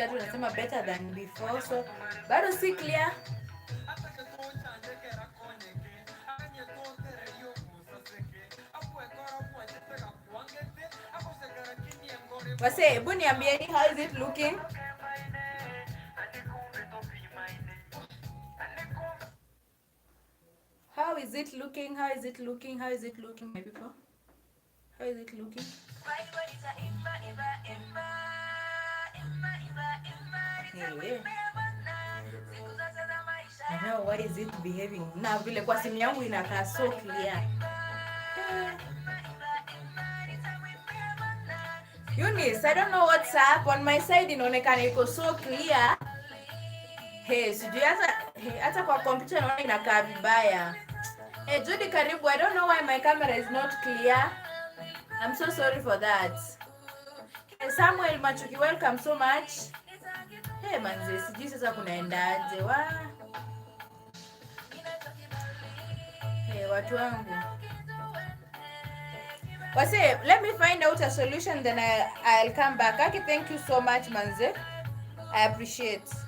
Tunasema better than before, so bado si clear. Wase, hebu niambieni, how is it looking? How is it looking? How is it looking? How is it looking, my people? How is it looking? Hey. I know, why is it behaving? Na vile kwa simu yangu inakaa so clear. Eunice, I don't know what's up. On my side inaonekana iko so clear. Hey, sijui hata kwa computer naona inakaa vibaya. Hey, Judy karibu. I don't know why my camera is not clear. I'm so sorry for that. Hey, Samuel Machuki, welcome so much. Hey, manze, sijui sasa kunaendaje. Hey, watu wangu. Wase, let me find out a solution, then I'll come back. Okay, thank you so much, manze. I appreciate.